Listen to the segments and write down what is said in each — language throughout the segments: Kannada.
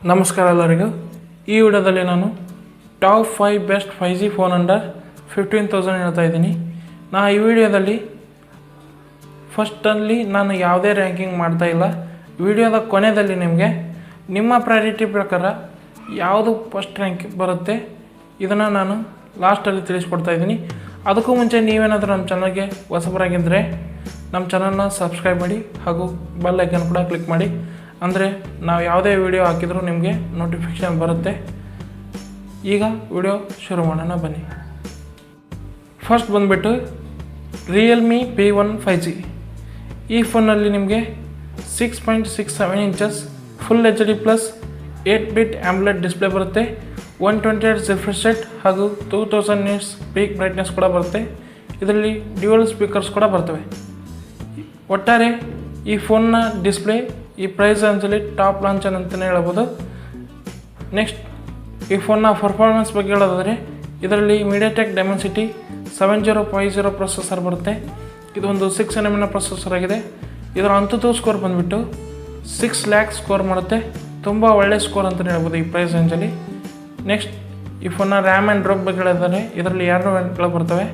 ನಮಸ್ಕಾರ ಎಲ್ಲರಿಗೂ. ಈ ವಿಡಿಯೋದಲ್ಲಿ ನಾನು top 5 best 5G phone under 15,000 ಹೇಳ್ತಾ ಇದ್ದೀನಿ. ಈ ವಿಡಿಯೋದಲ್ಲಿ ಫಸ್ಟಲ್ಲಿ ನಾನು ಯಾವುದೇ ರ್ಯಾಂಕಿಂಗ್ ಮಾಡ್ತಾ ಇಲ್ಲ. ವಿಡಿಯೋದ ಕೊನೆಯಲ್ಲಿ ನಿಮಗೆ ನಿಮ್ಮ ಪ್ರಯಾರಿಟಿ ಪ್ರಕಾರ ಯಾವುದು ಫಸ್ಟ್ ರ್ಯಾಂಕ್ ಬರುತ್ತೆ ಇದನ್ನು ನಾನು ಲಾಸ್ಟಲ್ಲಿ ತಿಳಿಸ್ಕೊಡ್ತಾ ಇದ್ದೀನಿ. ಅದಕ್ಕೂ ಮುಂಚೆ ನೀವೇನಾದರೂ ನಮ್ಮ ಚಾನಲ್ಗೆ ಹೊಸಬರಾಗಿದ್ದರೆ ನಮ್ಮ ಚಾನಲ್ನ ಸಬ್ಸ್ಕ್ರೈಬ್ ಮಾಡಿ ಹಾಗೂ ಬೆಲ್ ಐಕನ್ ಕೂಡ ಕ್ಲಿಕ್ ಮಾಡಿ. ಅಂದರೆ ನಾವು ಯಾವುದೇ ವಿಡಿಯೋ ಹಾಕಿದರೂ ನಿಮಗೆ ನೋಟಿಫಿಕೇಷನ್ ಬರುತ್ತೆ. ಈಗ ವಿಡಿಯೋ ಶುರು ಮಾಡೋಣ ಬನ್ನಿ. ಫಸ್ಟ್ ಬಂದುಬಿಟ್ಟು ರಿಯಲ್ಮಿ P1 5G. ಈ ಫೋನಲ್ಲಿ ನಿಮಗೆ 6.67 inches full HD plus 8-bit AMOLED display ಬರುತ್ತೆ. 120Hz ರಿಫ್ರೆಶ್ ರೇಟ್ ಹಾಗೂ 2000 nits ಪೀಕ್ ಬ್ರೈಟ್ನೆಸ್ ಕೂಡ ಬರುತ್ತೆ. ಇದರಲ್ಲಿ ಡ್ಯುಯಲ್ ಸ್ಪೀಕರ್ಸ್ ಕೂಡ ಬರ್ತವೆ. ಒಟ್ಟಾರೆ ಈ ಫೋನ್ನ ಡಿಸ್ಪ್ಲೇ ಈ ಪ್ರೈಸ್ ರೇಂಜಲ್ಲಿ ಟಾಪ್ ಲಾಂಚ್ ಅಂತಲೇ ಹೇಳ್ಬೋದು. ನೆಕ್ಸ್ಟ್ ಈ ಫೋನ್ನ ಪರ್ಫಾರ್ಮೆನ್ಸ್ ಬಗ್ಗೆ ಹೇಳೋದಾದರೆ ಇದರಲ್ಲಿ MediaTek Dimensity 7050 ಪ್ರೊಸೆಸರ್ ಬರುತ್ತೆ. ಇದೊಂದು 6nm ಪ್ರೊಸೆಸರ್ ಆಗಿದೆ. ಇದರ ಅಂತೂ ಸ್ಕೋರ್ ಬಂದುಬಿಟ್ಟು 6 lakh ಸ್ಕೋರ್ ಮಾಡುತ್ತೆ. ತುಂಬ ಒಳ್ಳೆಯ ಸ್ಕೋರ್ ಅಂತಲೇ ಹೇಳ್ಬೋದು ಈ ಪ್ರೈಸ್ ರೇಂಜಲ್ಲಿ. ನೆಕ್ಸ್ಟ್ ಈ ಫೋನ್ನ ರ್ಯಾಮ್ ಆ್ಯಂಡ್ ರೋಮ್ ಬಗ್ಗೆ ಹೇಳಿದರೆ ಇದರಲ್ಲಿ 2 ವೇರಿಯಂಟ್ಗಳು ಬರ್ತವೆ.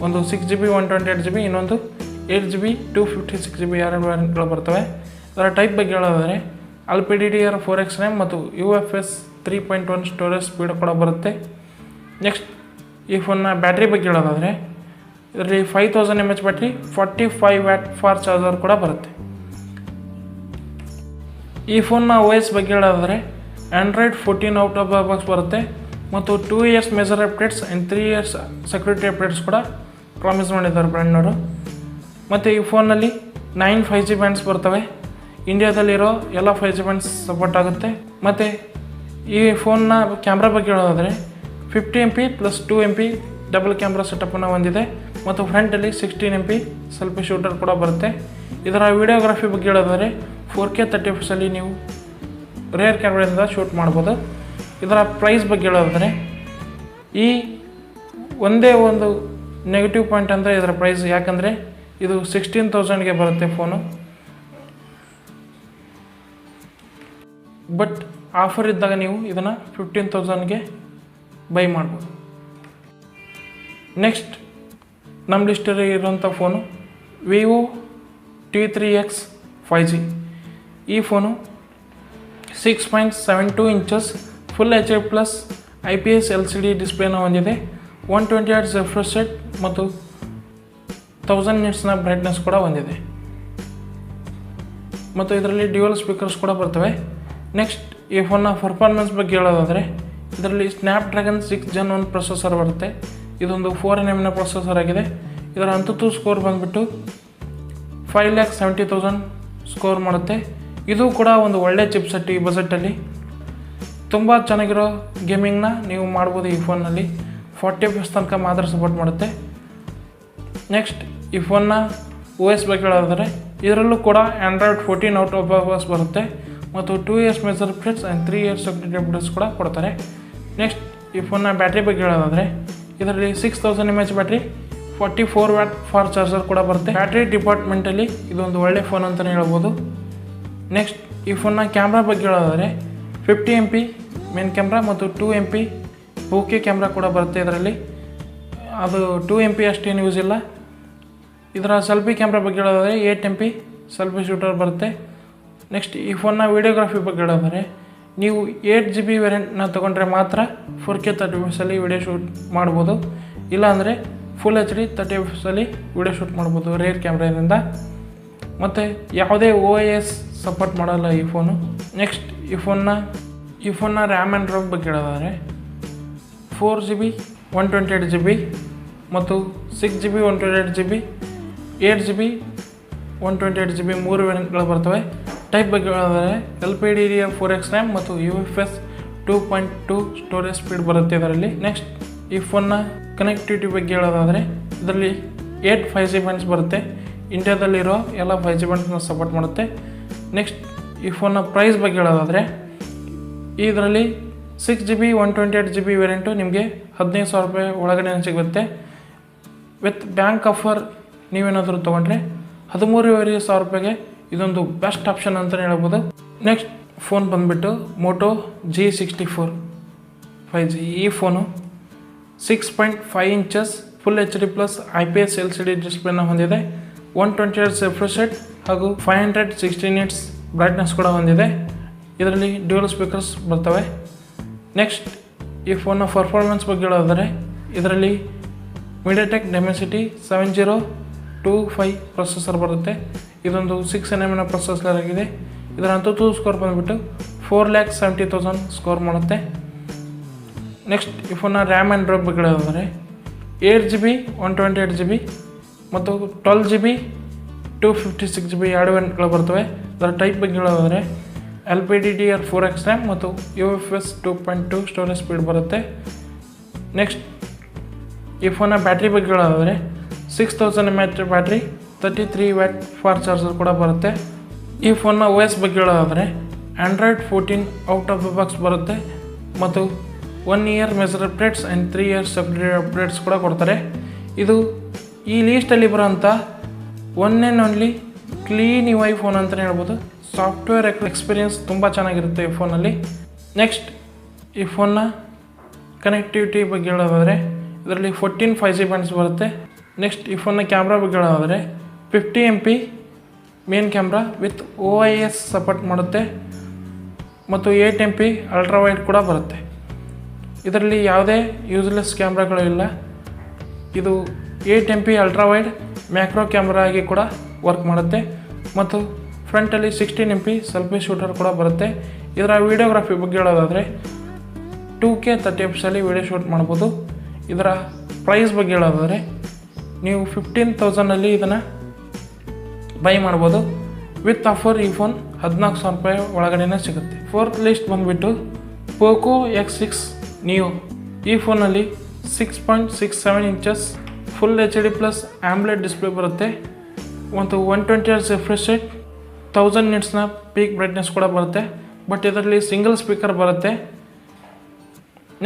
ಒಂದು 6GB 128GB, ಇನ್ನೊಂದು 8GB 256GB 2 ವೇರಿಯಂಟ್ಗಳು ಬರ್ತವೆ. ಅದರ ಟೈಪ್ ಬಗ್ಗೆ ಹೇಳೋದಾದರೆ LPDDR4X RAM ಮತ್ತು UFS 3.1 ಸ್ಟೋರೇಜ್ ಸ್ಪೀಡ್ ಕೂಡ ಬರುತ್ತೆ. ನೆಕ್ಸ್ಟ್ ಈ ಫೋನ್ನ ಬ್ಯಾಟ್ರಿ ಬಗ್ಗೆ ಹೇಳೋದಾದರೆ ಇದರಲ್ಲಿ 5000 mAh battery, 45 Watt fast charger ಕೂಡ ಬರುತ್ತೆ. ಈ ಫೋನ್ನ OS ಬಗ್ಗೆ ಹೇಳೋದಾದರೆ Android 14 out of the box ಬರುತ್ತೆ ಮತ್ತು 2 years major updates and 3 years security updates ಕೂಡ ಪ್ರಾಮಿಸ್ ಮಾಡಿದ್ದಾರೆ ಬ್ರ್ಯಾಂಡ್ನವರು. ಮತ್ತು ಈ ಫೋನಲ್ಲಿ 9 5G ಬ್ಯಾಂಡ್ಸ್ ಬರ್ತವೆ. ಇಂಡಿಯಾದಲ್ಲಿರೋ ಎಲ್ಲ 5G ಬ್ಯಾಂಡ್ಸ್ ಸಪೋರ್ಟ್ ಆಗುತ್ತೆ. ಮತ್ತು ಈ ಫೋನ್ನ ಕ್ಯಾಮ್ರಾ ಬಗ್ಗೆ ಹೇಳೋದಾದರೆ 50MP plus 2MP double camera ಸೆಟಪ್ಪನ್ನು ಹೊಂದಿದೆ ಮತ್ತು ಫ್ರಂಟಲ್ಲಿ 16MP ಸೆಲ್ಫಿ ಶೂಟರ್ ಕೂಡ ಬರುತ್ತೆ. ಇದರ ವಿಡಿಯೋಗ್ರಫಿ ಬಗ್ಗೆ ಹೇಳೋದಾದರೆ 4K 30 fps ನೀವು ರೇರ್ ಕ್ಯಾಮ್ರಾದಿಂದ ಶೂಟ್ ಮಾಡ್ಬೋದು. ಇದರ ಪ್ರೈಸ್ ಬಗ್ಗೆ ಹೇಳೋದಾದರೆ ಈ ಒಂದೇ ಒಂದು ನೆಗೆಟಿವ್ ಪಾಯಿಂಟ್ ಅಂದರೆ ಇದರ ಪ್ರೈಸ್, ಯಾಕಂದರೆ ಇದು 16,000ಗೆ ಬರುತ್ತೆ ಫೋನು. ಬಟ್ ಆಫರ್ ಇದ್ದಾಗ ನೀವು ಇದನ್ನು 15,000ಗೆ ಬೈ ಮಾಡ್ಬೋದು. ನೆಕ್ಸ್ಟ್ ನಮ್ಮ ಲಿಸ್ಟಲ್ಲಿ ಇರೋಂಥ ಫೋನು Vivo T3X 5G. ಈ phone 6.72 inches full HD plus IPS LCD ಡಿಸ್ಪ್ಲೇನ ಹೊಂದಿದೆ. 120Hz ರಿಫ್ರೆಶ್ ರೇಟ್ ಮತ್ತು 1000 nits ಬ್ರೈಟ್ನೆಸ್ ಕೂಡ ಹೊಂದಿದೆ ಮತ್ತು ಇದರಲ್ಲಿ ಡ್ಯುಯಲ್ ಸ್ಪೀಕರ್ಸ್ ಕೂಡ ಬರ್ತವೆ. ನೆಕ್ಸ್ಟ್ ಈ ಫೋನ್ನ ಪರ್ಫಾರ್ಮೆನ್ಸ್ ಬಗ್ಗೆ ಹೇಳೋದಾದರೆ ಇದರಲ್ಲಿ ಸ್ನ್ಯಾಪ್ಡ್ರ್ಯಾಗನ್ 6 Gen 1 ಪ್ರೊಸೆಸರ್ ಬರುತ್ತೆ. ಇದೊಂದು 4nm ಪ್ರೊಸೆಸರ್ ಆಗಿದೆ. ಇದರ ಅಂತೂ ಸ್ಕೋರ್ ಬಂದುಬಿಟ್ಟು 5,70,000 ಸ್ಕೋರ್ ಮಾಡುತ್ತೆ. ಇದು ಕೂಡ ಒಂದು ಒಳ್ಳೆ ಚಿಪ್ಸೆಟ್. ಈ ಬಜೆಟಲ್ಲಿ ತುಂಬ ಚೆನ್ನಾಗಿರೋ ಗೇಮಿಂಗ್ನ ನೀವು ಮಾಡ್ಬೋದು. ಈ ಫೋನಲ್ಲಿ 40 FPS ತನಕ ಮಾತ್ರ ಸಪೋರ್ಟ್ ಮಾಡುತ್ತೆ. ನೆಕ್ಸ್ಟ್ ಈ ಫೋನ್ನ OS ಬಗ್ಗೆ ಹೇಳೋದಾದರೆ ಇದರಲ್ಲೂ ಕೂಡ Android 14 out of the box ಬರುತ್ತೆ ಮತ್ತು 2 years major updates and 3 years security updates ಕೂಡ ಕೊಡ್ತಾರೆ. ನೆಕ್ಸ್ಟ್ ಈ ಫೋನ್ನ ಬ್ಯಾಟ್ರಿ ಬಗ್ಗೆ ಹೇಳೋದಾದರೆ ಇದರಲ್ಲಿ 6000 mAh battery, 44 Watt fast charger ಕೂಡ ಬರುತ್ತೆ. ಬ್ಯಾಟ್ರಿ ಡಿಪಾರ್ಟ್ಮೆಂಟಲ್ಲಿ ಇದೊಂದು ಒಳ್ಳೆ ಫೋನ್ ಅಂತಲೇ ಹೇಳ್ಬೋದು. ನೆಕ್ಸ್ಟ್ ಈ ಫೋನ್ನ ಕ್ಯಾಮ್ರಾ ಬಗ್ಗೆ ಹೇಳೋದಾದರೆ 50MP ಮೇನ್ ಕ್ಯಾಮ್ರಾ ಮತ್ತು 2MP ಓಕೆ ಕ್ಯಾಮ್ರಾ ಕೂಡ ಬರುತ್ತೆ. ಇದರಲ್ಲಿ ಅದು 2MP ಅಷ್ಟೇನು ಯೂಸ್ ಇಲ್ಲ. ಇದರ ಸೆಲ್ಫಿ ಕ್ಯಾಮ್ರಾ ಬಗ್ಗೆ ಹೇಳೋದಾದರೆ 8MP ಸೆಲ್ಫಿ ಶೂಟರ್ ಬರುತ್ತೆ. ನೆಕ್ಸ್ಟ್ ಈ ಫೋನ್ನ ವಿಡಿಯೋಗ್ರಫಿ ಬಗ್ಗೆ ಹೇಳೋದಾದರೆ ನೀವು 8GB ವೇರಿಯಂಟ್ನ ತೊಗೊಂಡ್ರೆ ಮಾತ್ರ 4K 30 fps ವಿಡಿಯೋ ಶೂಟ್ ಮಾಡ್ಬೋದು. ಇಲ್ಲಾಂದರೆ full HD 30 fps video shoot ಮಾಡ್ಬೋದು ರೇರ್ ಕ್ಯಾಮ್ರಾದಿಂದ. ಮತ್ತು ಯಾವುದೇ OIS ಸಪೋರ್ಟ್ ಮಾಡಲ್ಲ ಈ ಫೋನು. ನೆಕ್ಸ್ಟ್ ಈ ಫೋನ್ನ ರ್ಯಾಮ್ ಆ್ಯಂಡ್ ರೋಮ್ ಬಗ್ಗೆ ಹೇಳೋದಾದರೆ 4GB 128GB ಮತ್ತು 6GB 128GB 8GB 128GB 3 ವೇರಿಯಂಟ್ಗಳು ಬರ್ತವೆ. ಟೈಪ್ ಬಗ್ಗೆ ಹೇಳೋದಾದರೆ LPDDR4X RAM ಮತ್ತು UFS 2.2 ಸ್ಟೋರೇಜ್ ಸ್ಪೀಡ್ ಬರುತ್ತೆ ಇದರಲ್ಲಿ. ನೆಕ್ಸ್ಟ್ ಈ ಫೋನ್ನ ಕನೆಕ್ಟಿವಿಟಿ ಬಗ್ಗೆ ಹೇಳೋದಾದರೆ ಇದರಲ್ಲಿ 8 5G ಬ್ಯಾಂಡ್ಸ್ ಬರುತ್ತೆ. ಇಂಡಿಯಾದಲ್ಲಿರೋ ಎಲ್ಲ 5G ಬ್ಯಾಂಡ್ಸ್ನ ಸಪೋರ್ಟ್ ಮಾಡುತ್ತೆ. ನೆಕ್ಸ್ಟ್ ಈ ಫೋನ್ನ ಪ್ರೈಸ್ ಬಗ್ಗೆ ಹೇಳೋದಾದರೆ ಇದರಲ್ಲಿ 6GB 128GB ವೇರಿಯಂಟು ನಿಮಗೆ 15,000 ರೂಪಾಯಿ ಒಳಗಡೆ ಸಿಗುತ್ತೆ. ವಿತ್ ಬ್ಯಾಂಕ್ ಆಫರ್ ನೀವೇನಾದರೂ ತೊಗೊಂಡ್ರೆ 13,500 ರೂಪಾಯಿಗೆ ಇದೊಂದು ಬೆಸ್ಟ್ ಆಪ್ಷನ್ ಅಂತಲೇ ಹೇಳ್ಬೋದು. ನೆಕ್ಸ್ಟ್ ಫೋನ್ ಬಂದುಬಿಟ್ಟು ಮೋಟೋ G64 5G. ಈ phone 6.5 inches full HD plus IPS LCD ಡಿಸ್ಪ್ಲೇನ ಹೊಂದಿದೆ. 120 Hz ರಿಫ್ರೆಶ್ ರೇಟ್ ಹಾಗೂ 516 ನಿಟ್ಸ್ ಬ್ರೈಟ್ನೆಸ್ ಕೂಡ ಹೊಂದಿದೆ. ಇದರಲ್ಲಿ ಡ್ಯೂಯಲ್ ಸ್ಪೀಕರ್ಸ್ ಬರ್ತವೆ. ನೆಕ್ಸ್ಟ್ ಈ ಫೋನ್ನ ಪರ್ಫಾರ್ಮೆನ್ಸ್ ಬಗ್ಗೆ ಹೇಳೋದಾದರೆ ಇದರಲ್ಲಿ MediaTek Dimensity 7025 ಪ್ರೊಸೆಸರ್ ಬರುತ್ತೆ. ಇದೊಂದು 6nm ಪ್ರೊಸೆಸರ್ ಆಗಿದೆ. ಇದರ ಅಂತು ಸ್ಕೋರ್ ಬಂದುಬಿಟ್ಟು 4,70,000 ಸ್ಕೋರ್ ಮಾಡುತ್ತೆ. ನೆಕ್ಸ್ಟ್ ಈ ಫೋನ್ನ ರ್ಯಾಮ್ ಆ್ಯಂಡ್ ರೋಮ್ ಬಗ್ಗೆ ಹೇಳೋದಾದರೆ 8GB 128GB ಮತ್ತು 12GB 256GB ಎರಡು ವೇರಿಯಂಟ್ಗಳು ಬರ್ತವೆ. ಅದರ ಟೈಪ್ ಬಗ್ಗೆ ಹೇಳೋದಾದರೆ LPDDR4X ರ್ಯಾಮ್ ಮತ್ತು UFS 2.2 ಸ್ಟೋರೇಜ್ ಸ್ಪೀಡ್ ಬರುತ್ತೆ. ನೆಕ್ಸ್ಟ್ ಈ ಫೋನ್ನ ಬ್ಯಾಟ್ರಿ ಬಗ್ಗೆ ಹೇಳೋದಾದರೆ 6000 mAh battery 33 watt fast charger ಕೂಡ ಬರುತ್ತೆ. ಈ ಫೋನ್ನ OS ಬಗ್ಗೆ ಹೇಳೋದಾದರೆ Android 14 out of the box ಬರುತ್ತೆ ಮತ್ತು 1 year major updates and 3 years security updates ಕೂಡ ಕೊಡ್ತಾರೆ. ಇದು ಈ ಲೀಸ್ಟಲ್ಲಿ ಬರೋಂಥ one and only clean UI phone ಅಂತಲೇ ಹೇಳ್ಬೋದು. ಸಾಫ್ಟ್ವೇರ್ ಎಕ್ಸ್ಪೀರಿಯನ್ಸ್ ತುಂಬ ಚೆನ್ನಾಗಿರುತ್ತೆ ಈ ಫೋನಲ್ಲಿ. ನೆಕ್ಸ್ಟ್ ಈ ಫೋನ್ನ ಕನೆಕ್ಟಿವಿಟಿ ಬಗ್ಗೆ ಹೇಳೋದಾದರೆ ಇದರಲ್ಲಿ 14 5G ಬ್ಯಾಂಡ್ಸ್ ಬರುತ್ತೆ. ನೆಕ್ಸ್ಟ್ ಈ ಫೋನ್ನ ಕ್ಯಾಮ್ರಾ ಬಗ್ಗೆ ಹೇಳೋದಾದರೆ 50 MP main camera with OIS support ಮಾಡುತ್ತೆ ಮತ್ತು 8 MP ಅಲ್ಟ್ರಾ ವೈಡ್ ಕೂಡ ಬರುತ್ತೆ. ಇದರಲ್ಲಿ ಯಾವುದೇ ಯೂಸ್ಲೆಸ್ ಕ್ಯಾಮ್ರಾಗಳು ಇಲ್ಲ. ಇದು 8 MP ultra wide macro camera ಆಗಿ ಕೂಡ ವರ್ಕ್ ಮಾಡುತ್ತೆ ಮತ್ತು ಫ್ರಂಟಲ್ಲಿ 16 MP ಸೆಲ್ಫಿ ಶೂಟರ್ ಕೂಡ ಬರುತ್ತೆ. ಇದರ ವೀಡಿಯೋಗ್ರಫಿ ಬಗ್ಗೆ ಹೇಳೋದಾದರೆ 2K 30 fps ವೀಡಿಯೋ ಶೂಟ್ ಮಾಡ್ಬೋದು. ಇದರ ಪ್ರೈಸ್ ಬಗ್ಗೆ ಹೇಳೋದಾದರೆ ನೀವು 15,000 ಇದನ್ನು ಬೈ ಮಾಡ್ಬೋದು. ವಿತ್ ಆಫರ್ ಈ ಫೋನ್ 14,000 ರೂಪಾಯಿ ಒಳಗಡೆನೇ ಸಿಗುತ್ತೆ. ಫೋರ್ತ್ ಲಿಸ್ಟ್ ಬಂದುಬಿಟ್ಟು ಪೋಕೋ X6 Neo. ಈ ಫೋನಲ್ಲಿ 6.67 inches full HD plus AMOLED display ಬರುತ್ತೆ ಮತ್ತು 120 Hz ರಿಫ್ರೆಶ್ ರೇಟ್ 1000 ನಿಟ್ಸ್ನ ಪೀಕ್ ಬ್ರೈಟ್ನೆಸ್ ಕೂಡ ಬರುತ್ತೆ. ಬಟ್ ಇದರಲ್ಲಿ ಸಿಂಗಲ್ ಸ್ಪೀಕರ್ ಬರುತ್ತೆ.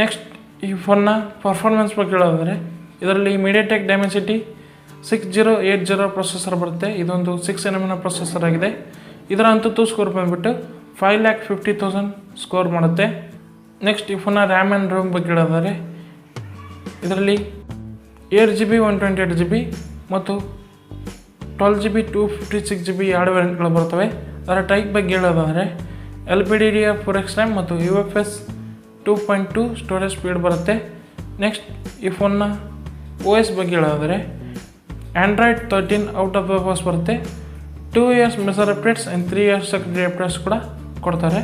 ನೆಕ್ಸ್ಟ್ ಈ ಫೋನ್ನ ಪರ್ಫಾರ್ಮೆನ್ಸ್ ಬಗ್ಗೆ ಹೇಳೋದಾದರೆ ಇದರಲ್ಲಿ MediaTek Dimensity 6080 ಪ್ರೊಸೆಸರ್ ಬರುತ್ತೆ. ಇದೊಂದು 6nm ಪ್ರೊಸೆಸರ್ ಆಗಿದೆ. ಇದರ ಅಂತು ಸ್ಕೋರ್ ಬಂದುಬಿಟ್ಟು 5,50,000 ಸ್ಕೋರ್ ಮಾಡುತ್ತೆ. ನೆಕ್ಸ್ಟ್ ಈ ಫೋನ್ನ ರ್ಯಾಮ್ ಆ್ಯಂಡ್ ರೋಮ್ ಬಗ್ಗೆ ಹೇಳೋದಾದರೆ ಇದರಲ್ಲಿ 8GB 128GB ಮತ್ತು 12GB 256GB ಎರಡು ವೇರಿಯಂಟ್ಗಳು ಬರ್ತವೆ. ಅದರ ಟೈಪ್ ಬಗ್ಗೆ ಹೇಳೋದಾದರೆ LPDDR4X ರ್ಯಾಮ್ ಮತ್ತು UFS 2.2 ಸ್ಟೋರೇಜ್ ಸ್ಪೀಡ್ ಬರುತ್ತೆ. ನೆಕ್ಸ್ಟ್ ಈ ಫೋನ್ನ OS ಬಗ್ಗೆ ಹೇಳೋದಾದರೆ Android 13 out of the box ಬರುತ್ತೆ. 2 years measure updates and 3 years security updates ಕೂಡ ಕೊಡ್ತಾರೆ.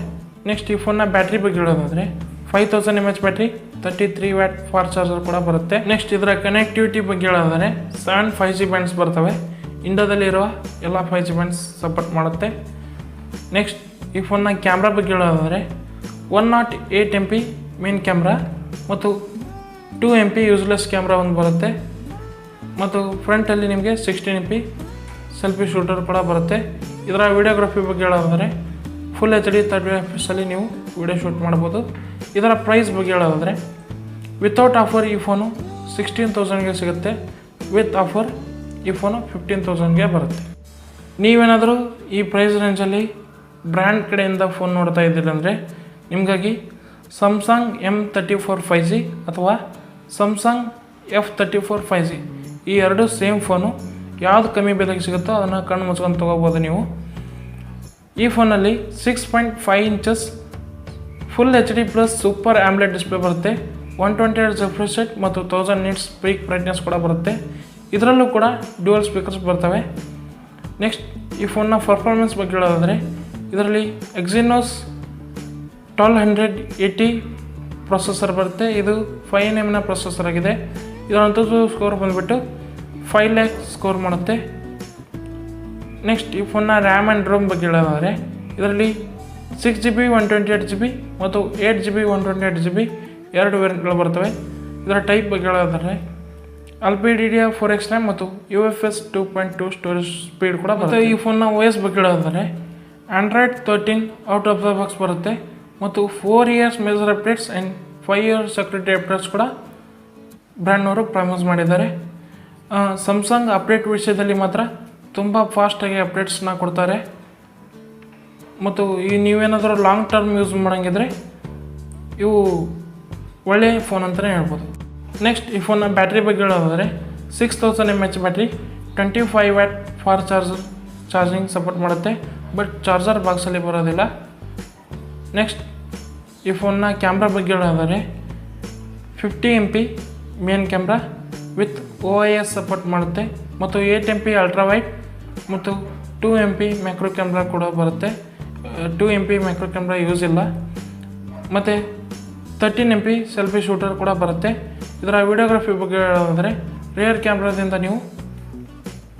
ನೆಕ್ಸ್ಟ್ ಈ ಫೋನ್ನ ಬ್ಯಾಟ್ರಿ ಬಗ್ಗೆ ಹೇಳೋದಾದರೆ 5000 mAh battery 33 watt fast charger ಕೂಡ ಬರುತ್ತೆ. ನೆಕ್ಸ್ಟ್ ಇದರ ಕನೆಕ್ಟಿವಿಟಿ ಬಗ್ಗೆ ಹೇಳೋದಾದರೆ 7 5G ಬ್ಯಾಂಡ್ಸ್ ಬರ್ತವೆ. ಇಂಡಿಯಾದಲ್ಲಿರುವ ಎಲ್ಲ 5G ಬ್ಯಾಂಡ್ಸ್ ಸಪೋರ್ಟ್ ಮಾಡುತ್ತೆ. ನೆಕ್ಸ್ಟ್ ಈ ಫೋನ್ನ ಕ್ಯಾಮ್ರಾ ಬಗ್ಗೆ ಹೇಳೋದಾದರೆ 108 MP ಮೇನ್ ಕ್ಯಾಮ್ರಾ ಮತ್ತು 2 MP ಯೂಸ್ಲೆಸ್ ಕ್ಯಾಮ್ರಾ ಒಂದು ಬರುತ್ತೆ ಮತ್ತು ಫ್ರಂಟಲ್ಲಿ ನಿಮಗೆ 16 MP ಸೆಲ್ಫಿ ಶೂಟರ್ ಕೂಡ ಬರುತ್ತೆ. ಇದರ ವೀಡಿಯೋಗ್ರಫಿ ಬಗ್ಗೆ ಹೇಳೋದಾದರೆ ಫುಲ್ HD 30 fps ನೀವು ವಿಡಿಯೋ ಶೂಟ್ ಮಾಡ್ಬೋದು. ಇದರ ಪ್ರೈಸ್ ಬಗ್ಗೆ ಹೇಳೋದಾದರೆ ವಿತೌಟ್ ಆಫರ್ ಈ ಫೋನು 16,000ಗೆ ಸಿಗುತ್ತೆ. ವಿತ್ ಆಫರ್ ಈ ಫೋನು 15,000ಗೆ ಬರುತ್ತೆ. ನೀವೇನಾದರೂ ಈ ಪ್ರೈಸ್ ರೇಂಜಲ್ಲಿ ಬ್ರ್ಯಾಂಡ್ ಕಡೆಯಿಂದ ಫೋನ್ ನೋಡ್ತಾ ಇದ್ದೀರಿ ಅಂದರೆ ನಿಮಗಾಗಿ Samsung M34 5G ಅಥವಾ Samsung F34 5G ಈ ಎರಡು ಸೇಮ್ ಫೋನು ಯಾವುದು ಕಮ್ಮಿ ಬೆಲೆಗೆ ಸಿಗುತ್ತೋ ಅದನ್ನು ಕಣ್ಣು ಮುಚ್ಕೊಂಡು ತೊಗೋಬೋದು ನೀವು. ಈ ಫೋನಲ್ಲಿ 6.5 inches full HD plus super AMOLED display ಬರುತ್ತೆ. 120 Hz ರಿಫ್ರೆಶ್ ರೇಟ್ ಮತ್ತು 1000 ನಿಟ್ಸ್ ಪೀಕ್ ಬ್ರೈಟ್ನೆಸ್ ಕೂಡ ಬರುತ್ತೆ. ಇದರಲ್ಲೂ ಕೂಡ ಡ್ಯುಯಲ್ ಸ್ಪೀಕರ್ಸ್ ಬರ್ತವೆ. ನೆಕ್ಸ್ಟ್ ಈ ಫೋನ್ನ ಪರ್ಫಾರ್ಮೆನ್ಸ್ ಬಗ್ಗೆ ಹೇಳೋದಾದರೆ ಇದರಲ್ಲಿ Exynos 1280 ಪ್ರೊಸೆಸರ್ ಬರುತ್ತೆ. ಇದು 5nm ಪ್ರೊಸೆಸರ್ ಆಗಿದೆ. ಇದರಂತೂ ಸ್ಕೋರ್ ಬಂದುಬಿಟ್ಟು 5 lakh ಸ್ಕೋರ್ ಮಾಡುತ್ತೆ. ನೆಕ್ಸ್ಟ್ ಈ ಫೋನ್ನ ರ್ಯಾಮ್ ಆ್ಯಂಡ್ ರೋಮ್ ಬಗ್ಗೆ ಹೇಳೋದಾದರೆ ಇದರಲ್ಲಿ 6GB 128GB ಮತ್ತು 8GB 128GB ಎರಡು ವೇರಿಯಂಟ್ಗಳು ಬರ್ತವೆ. ಇದರ ಟೈಪ್ ಬಗ್ಗೆ ಹೇಳೋದಾದರೆ LPDDR4X ರ್ಯಾಮ್ ಮತ್ತು UFS 2.2 ಸ್ಟೋರೇಜ್ ಸ್ಪೀಡ್ ಕೂಡ ಬರುತ್ತೆ. ಈ ಫೋನ್ನ OS ಬಗ್ಗೆ ಹೇಳೋದಾದರೆ Android 13 out of the box ಬರುತ್ತೆ ಮತ್ತು 4 years measure updates and 5 years security updates ಕೂಡ ಬ್ರ್ಯಾಂಡ್ನವರು ಪ್ರಾಮಿಸ್ ಮಾಡಿದ್ದಾರೆ. ಸ್ಯಾಮ್ಸಂಗ್ ಅಪ್ಡೇಟ್ ವಿಷಯದಲ್ಲಿ ಮಾತ್ರ ತುಂಬ ಫಾಸ್ಟಾಗಿ ಅಪ್ಡೇಟ್ಸ್ನ ಕೊಡ್ತಾರೆ. ಮತ್ತು ಈ ನೀವೇನಾದರೂ ಲಾಂಗ್ ಟರ್ಮ್ ಯೂಸ್ ಮಾಡೋಂಗಿದ್ರೆ ಇವು ಒಳ್ಳೆಯ ಫೋನ್ ಅಂತಲೇ ಹೇಳ್ಬೋದು. ನೆಕ್ಸ್ಟ್ ಈ ಫೋನ್ನ ಬ್ಯಾಟ್ರಿ ಬಗ್ಗೆ ಹೇಳೋದಾದರೆ 6000 mAh battery, 25 watt for charging support ಮಾಡುತ್ತೆ, ಬಟ್ ಚಾರ್ಜರ್ ಬಾಕ್ಸಲ್ಲಿ ಬರೋದಿಲ್ಲ. ನೆಕ್ಸ್ಟ್ ಈ ಫೋನ್ನ ಕ್ಯಾಮ್ರಾ ಬಗ್ಗೆ ಹೇಳೋದಾದರೆ 50 MP main camera with OIS support ಮಾಡುತ್ತೆ ಮತ್ತು 8 MP ಅಲ್ಟ್ರಾ ವೈಡ್ ಮತ್ತು 2 MP ಮ್ಯಾಕ್ರೋ ಕ್ಯಾಮ್ರಾ ಕೂಡ ಬರುತ್ತೆ. 2 MP ಮ್ಯಾಕ್ರೋ ಕ್ಯಾಮ್ರಾ ಯೂಸ್ ಇಲ್ಲ. ಮತ್ತು 13 MP ಸೆಲ್ಫಿ ಶೂಟರ್ ಕೂಡ ಬರುತ್ತೆ. ಇದರ ವಿಡಿಯೋಗ್ರಫಿ ಬಗ್ಗೆ ಹೇಳೋದಾದರೆ ರಿಯರ್ ಕ್ಯಾಮ್ರಾದಿಂದ ನೀವು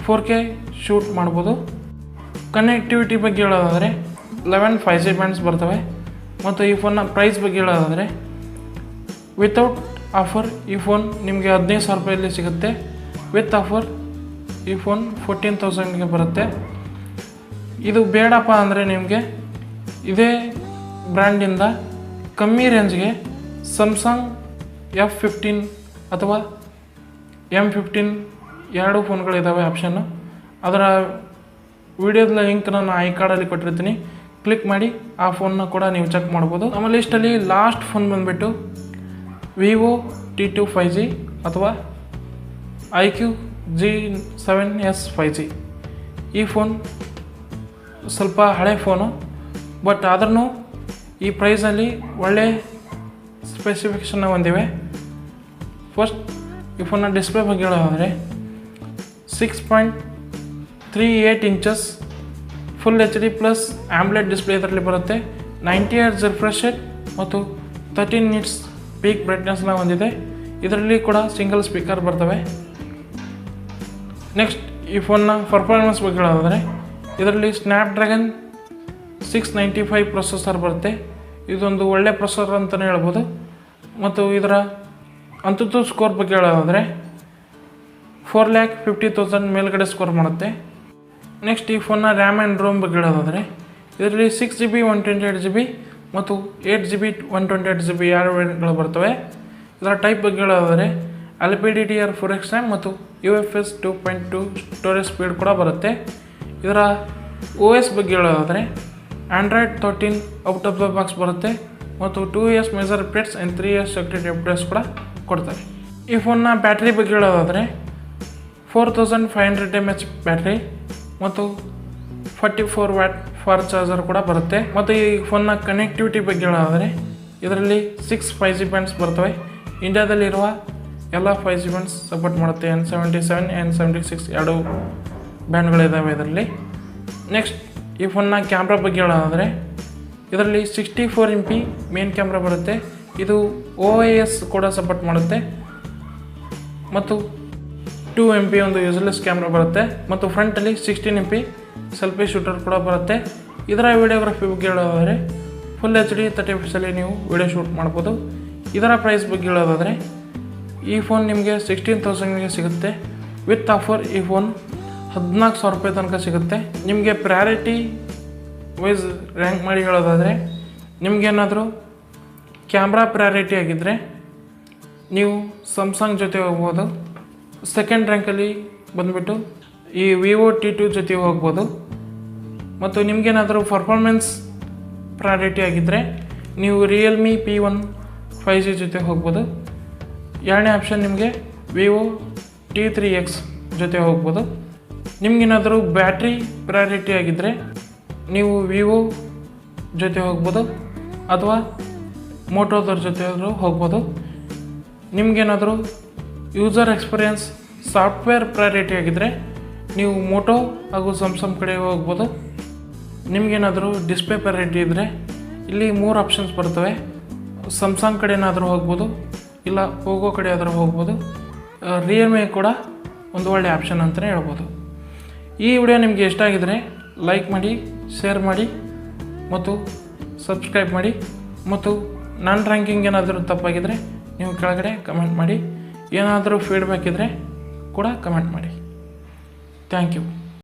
4K ಶೂಟ್ ಮಾಡ್ಬೋದು. ಕನೆಕ್ಟಿವಿಟಿ ಬಗ್ಗೆ ಹೇಳೋದಾದರೆ 11 5G ಬ್ಯಾಂಡ್ಸ್ ಬರ್ತವೆ. ಮತ್ತು ಈ ಫೋನ್ನ ಪ್ರೈಸ್ ಬಗ್ಗೆ ಹೇಳೋದಾದರೆ ವಿತೌಟ್ ಆಫರ್ ಈ ಫೋನ್ ನಿಮಗೆ 15,000 ರೂಪಾಯಲ್ಲಿ ಸಿಗುತ್ತೆ. ವಿತ್ ಆಫರ್ ಈ ಫೋನ್ 14,000ಗೆ ಬರುತ್ತೆ. ಇದು ಬೇಡಪ್ಪ ಅಂದರೆ ನಿಮಗೆ ಇದೇ ಬ್ರ್ಯಾಂಡಿಂದ ಕಮ್ಮಿ ರೇಂಜ್ಗೆ ಸ್ಯಾಮ್ಸಂಗ್ F15 ಅಥವಾ M15 ಎರಡು ಫೋನ್ಗಳಿದ್ದಾವೆ ಆಪ್ಷನ್ನು. ಅದರ ವಿಡಿಯೋದ ಲಿಂಕ್ ನಾನು ಐ ಕಾರ್ಡಲ್ಲಿ ಕೊಟ್ಟಿರ್ತೀನಿ, ಕ್ಲಿಕ್ ಮಾಡಿ ಆ ಫೋನ್ನ ಕೂಡ ನೀವು ಚೆಕ್ ಮಾಡ್ಬೋದು. ನಮ್ಮ ಲಿಸ್ಟಲ್ಲಿ ಲಾಸ್ಟ್ ಫೋನ್ ಬಂದುಬಿಟ್ಟು ವಿವೋ T2 5G ಅಥವಾ iQOO G7s 5G. ಈ ಫೋನ್ ಸ್ವಲ್ಪ ಹಳೆ ಫೋನು, ಬಟ್ ಆದ್ರೂ ಈ ಪ್ರೈಸಲ್ಲಿ ಒಳ್ಳೆ ಸ್ಪೆಸಿಫಿಕೇಷನ್ನ ಹೊಂದಿವೆ. ಫಸ್ಟ್ ಈ ಫೋನ್ನ ಡಿಸ್ಪ್ಲೇ ಬಗ್ಗೆ ಹೇಳೋದಾದರೆ 6.38 inches full HD plus omelette display ಇದರಲ್ಲಿ ಬರುತ್ತೆ. 90 Hz ರಿಫ್ರೆಶ್ ರೇಟ್ ಮತ್ತು 13 nits ಪೀಕ್ ಬ್ರೈಟ್ನೆಸ್ನ ಹೊಂದಿದೆ. ಇದರಲ್ಲಿ ಕೂಡ ಸಿಂಗಲ್ ಸ್ಪೀಕರ್ ಬರ್ತವೆ. ನೆಕ್ಸ್ಟ್ ಈ ಫೋನ್ನ ಪರ್ಫಾರ್ಮೆನ್ಸ್ ಬಗ್ಗೆ ಹೇಳೋದಾದರೆ ಇದರಲ್ಲಿ ಸ್ನ್ಯಾಪ್ಡ್ರ್ಯಾಗನ್ 695 ಪ್ರೊಸೆಸರ್ ಬರುತ್ತೆ. ಇದೊಂದು ಒಳ್ಳೆ ಪ್ರೊಸೆಸರ್ ಅಂತಲೇ ಹೇಳ್ಬೋದು. ಮತ್ತು ಇದರ ಅಂತದ್ದು ಸ್ಕೋರ್ ಬಗ್ಗೆ ಹೇಳೋದಾದರೆ 4,50,000 ಮೇಲ್ಗಡೆ ಸ್ಕೋರ್ ಮಾಡುತ್ತೆ. ನೆಕ್ಸ್ಟ್ ಈ ಫೋನ್ನ ರ್ಯಾಮ್ ಆ್ಯಂಡ್ ರೋಮ್ ಬಗ್ಗೆ ಹೇಳೋದಾದರೆ ಇದರಲ್ಲಿ 6GB 128GB ಮತ್ತು 8GB 128GB ಎರಡು ವೇರಿಯಂಟ್ಗಳು ಬರ್ತವೆ. ಇದರ ಟೈಪ್ ಬಗ್ಗೆ ಹೇಳೋದಾದರೆ LPDDR4X RAM ಮತ್ತು UFS 2.2 ಸ್ಟೋರೇಜ್ ಸ್ಪೀಡ್ ಕೂಡ ಬರುತ್ತೆ. ಇದರ OS ಬಗ್ಗೆ ಹೇಳೋದಾದರೆ Android 13 out of the box ಬರುತ್ತೆ ಮತ್ತು 2 years major updates and 3 years security updates ಕೂಡ ಕೊಡ್ತಾರೆ. ಈ ಫೋನ್ನ ಬ್ಯಾಟ್ರಿ ಬಗ್ಗೆ ಹೇಳೋದಾದರೆ 4500 mAh ಬ್ಯಾಟ್ರಿ ಮತ್ತು 44 ವ್ಯಾಟ್ ಫಾರ್ ಚಾರ್ಜರ್ ಕೂಡ ಬರುತ್ತೆ. ಮತ್ತು ಈ ಫೋನ್ನ ಕನೆಕ್ಟಿವಿಟಿ ಬಗ್ಗೆ ಹೇಳೋದಾದರೆ ಇದರಲ್ಲಿ 6 5G ಬ್ಯಾಂಡ್ಸ್ ಬರ್ತವೆ. ಇಂಡಿಯಾದಲ್ಲಿರುವ ಎಲ್ಲ 5G ಬ್ಯಾಂಡ್ಸ್ ಸಪೋರ್ಟ್ ಮಾಡುತ್ತೆ. N77 N76 ಎರಡು ಬ್ಯಾಂಡ್ಗಳಿದ್ದಾವೆ ಇದರಲ್ಲಿ. ನೆಕ್ಸ್ಟ್ ಈ ಫೋನ್ನ ಕ್ಯಾಮ್ರಾ ಬಗ್ಗೆ ಹೇಳೋದಾದರೆ ಇದರಲ್ಲಿ 64 MP ಮೇನ್ ಕ್ಯಾಮ್ರಾ ಬರುತ್ತೆ. ಇದು OIS ಕೂಡ ಸಪೋರ್ಟ್ ಮಾಡುತ್ತೆ ಮತ್ತು 2 MP ಒಂದು ಯೂಸ್ಲೆಸ್ ಕ್ಯಾಮ್ರಾ ಬರುತ್ತೆ ಮತ್ತು ಫ್ರಂಟಲ್ಲಿ 16 MP ಸೆಲ್ಫಿ ಶೂಟರ್ ಕೂಡ ಬರುತ್ತೆ. ಇದರ ವಿಡಿಯೋಗ್ರಫಿ ಬಗ್ಗೆ ಹೇಳೋದಾದರೆ ಫುಲ್ HD 30 fps ನೀವು ವಿಡಿಯೋ ಶೂಟ್ ಮಾಡ್ಬೋದು. ಇದರ ಪ್ರೈಸ್ ಬಗ್ಗೆ ಹೇಳೋದಾದರೆ ಈ ಫೋನ್ ನಿಮಗೆ 16,000ಗೆ ಸಿಗುತ್ತೆ. ವಿತ್ ಆಫರ್ ಈ ಫೋನ್ 14,000 ರೂಪಾಯಿ ತನಕ ಸಿಗುತ್ತೆ. ನಿಮಗೆ ಪ್ರಯಾರಿಟಿ ವೈಸ್ ರ್ಯಾಂಕ್ ಮಾಡಿ ಹೇಳೋದಾದರೆ ನಿಮಗೇನಾದರೂ ಕ್ಯಾಮ್ರಾ ಪ್ರಯಾರಿಟಿ ಆಗಿದ್ದರೆ ನೀವು ಸ್ಯಾಮ್ಸಂಗ್ ಜೊತೆ ಹೋಗ್ಬೋದು. ಸೆಕೆಂಡ್ ರ್ಯಾಂಕಲ್ಲಿ ಬಂದುಬಿಟ್ಟು ಈ ವಿವೋ T2 ಜೊತೆ ಹೋಗ್ಬೋದು. ಮತ್ತು ನಿಮಗೇನಾದರೂ ಪರ್ಫಾರ್ಮೆನ್ಸ್ ಪ್ರಯಾರಿಟಿ ಆಗಿದ್ದರೆ ನೀವು ರಿಯಲ್ಮಿ P1 5G ಜೊತೆ ಹೋಗ್ಬೋದು. ಎರಡನೇ ಆಪ್ಷನ್ ನಿಮಗೆ ವಿವೋ T3X ಜೊತೆ ಹೋಗ್ಬೋದು. ನಿಮಗೇನಾದರೂ ಬ್ಯಾಟ್ರಿ ಪ್ರಯಾರಿಟಿ ಆಗಿದ್ದರೆ ನೀವು ವಿವೋ ಜೊತೆ ಹೋಗ್ಬೋದು ಅಥವಾ ಮೋಟೋದವ್ರ ಜೊತೆ ಹೋಗ್ಬೋದು. ನಿಮಗೇನಾದರೂ ಯೂಸರ್ ಎಕ್ಸ್ಪೀರಿಯನ್ಸ್ ಸಾಫ್ಟ್ವೇರ್ ಪ್ರಯಾರಿಟಿ ಆಗಿದ್ದರೆ ನೀವು ಮೋಟೋ ಹಾಗೂ ಸ್ಯಾಮ್ಸಂಗ್ ಕಡೆ ಹೋಗ್ಬೋದು. ನಿಮಗೇನಾದರೂ ಡಿಸ್ಪ್ಲೇ ಪ್ರಯಾರಿಟಿ ಇದ್ದರೆ ಇಲ್ಲಿ 3 ಆಪ್ಷನ್ಸ್ ಬರ್ತವೆ. ಸ್ಯಾಮ್ಸಂಗ್ ಕಡೆನಾದರೂ ಹೋಗ್ಬೋದು, ಇಲ್ಲ ಪೋಗೋ ಕಡೆ ಆದರೂ ಹೋಗ್ಬೋದು. ರಿಯಲ್ಮಿ ಕೂಡ ಒಂದು ಒಳ್ಳೆಯ ಆಪ್ಷನ್ ಅಂತಲೇ ಹೇಳ್ಬೋದು. ಈ ವಿಡಿಯೋ ನಿಮಗೆ ಇಷ್ಟ ಆಗಿದರೆ ಲೈಕ್ ಮಾಡಿ, ಶೇರ್ ಮಾಡಿ ಮತ್ತು ಸಬ್ಸ್ಕ್ರೈಬ್ ಮಾಡಿ. ಮತ್ತು ನನ್ನ ರ್ಯಾಂಕಿಂಗ್ ಏನಾದರೂ ತಪ್ಪಾಗಿದ್ದರೆ ನೀವು ಕೆಳಗಡೆ ಕಮೆಂಟ್ ಮಾಡಿ. ಏನಾದರೂ ಫೀಡ್ಬ್ಯಾಕ್ ಇದ್ದರೆ ಕೂಡ ಕಮೆಂಟ್ ಮಾಡಿ. Thank you.